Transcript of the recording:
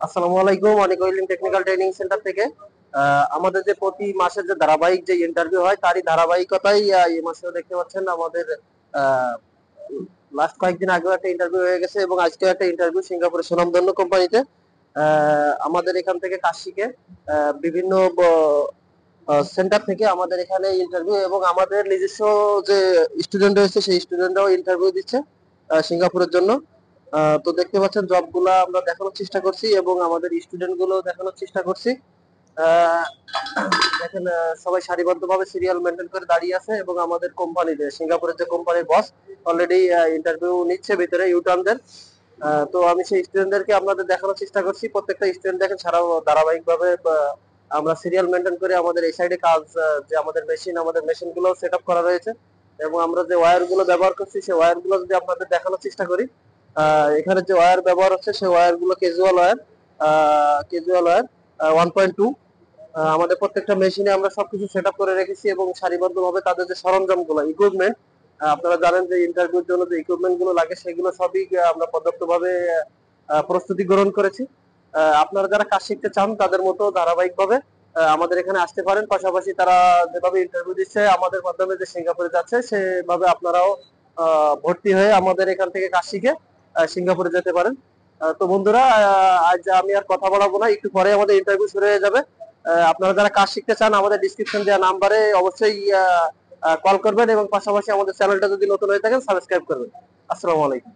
আসসালামু আলাইকুম, অনিক wailing technical training centre থেকে আমাদের যে প্রতি মাসের যে ধারাবাহিক যে ইন্টারভিউ হয় তারই ধারাবাহিকতাই এই মাসেও দেখতে পাচ্ছেন আমাদের লাস্ট কয়েকদিন আগেও একটা ইন্টারভিউ হয়ে গেছে এবং আজকে একটা ইন্টারভিউ সিঙ্গাপুরের সুনামধন্য কোম্পানিতে। আমাদের এখান থেকে কাজ শিখে বিভিন্ন সেন্টার থেকে আমাদের এখানে ইন্টারভিউ এবং আমাদের নিজস্ব যে স্টুডেন্ট রয়েছে সেই স্টুডেন্টরাও ইন্টারভিউ দিচ্ছে সিঙ্গাপুরের জন্য। তো দেখতে পাচ্ছেন জবগুলা আমরা দেখানোর চেষ্টা করছি এবং আমাদের স্টুডেন্ট গুলো দেখানোর চেষ্টা করছি। আহ, দেখেন সবাই সারিবদ্ধভাবে সিরিয়াল মেনটেন করে দাঁড়িয়ে আছে এবং আমাদের কোম্পানিতে সিঙ্গাপুরের যে কোম্পানির বস অলরেডি ইন্টারভিউ নিচ্ছে ভিতরে ইউটার্নদের। তো আমি সেই স্টুডেন্টদেরকে আপনাদের দেখানোর চেষ্টা করছি। প্রত্যেকটা স্টুডেন্ট দেখেন ছাড়াও ধারাবাহিকভাবে আমরা সিরিয়াল মেনটেন করে আমাদের এই সাইডে কাজ যে আমাদের মেশিন গুলো সেট আপ করা রয়েছে এবং আমরা যে ওয়্যার গুলো ব্যবহার করছি সেই ওয়্যার গুলো যদি আপনাদের দেখানোর চেষ্টা করি। এখানে যে ওয়্যার ব্যবহার হচ্ছে সেই ওয়্যার গুলো ক্যাজুয়াল ওয়্যার 1.2। আমাদের প্রত্যেকটা মেশিনে আমরা সবকিছু সেট আপ করে রেখেছি এবং সারিবদ্ধভাবে তাদের যে সরঞ্জাম গুলো ইকুইপমেন্ট, আপনারা জানেন যে ইন্টারভিউর জন্য যে ইকুইপমেন্ট গুলো লাগে সেগুলো সবই আমরা পর্যাপ্তভাবে প্রস্তুতি গ্রহণ করেছি। আপনারা যারা কাজ শিখতে চান তাদের মতো ধারাবাহিকভাবে আমাদের এখানে আসতে পারেন। পাশাপাশি তারা যেভাবে ইন্টারভিউ দিচ্ছে আমাদের মাধ্যমে যে সিঙ্গাপুরে যাচ্ছে সেভাবে আপনারাও ভর্তি হয়ে আমাদের এখান থেকে কাজ শিখে সিঙ্গাপুরে যেতে পারেন। তো বন্ধুরা, আজ আমি আর কথা বলাবো না, একটু পরে আমাদের ইন্টারভিউ শুরু হয়ে যাবে। আপনারা যারা কাজ শিখতে চান আমাদের ডিসক্রিপশন দেওয়া নাম্বারে অবশ্যই কল করবেন এবং পাশাপাশি আমাদের চ্যানেলটা যদি নতুন হয়ে থাকেন সাবস্ক্রাইব করবেন। আসসালামু আলাইকুম।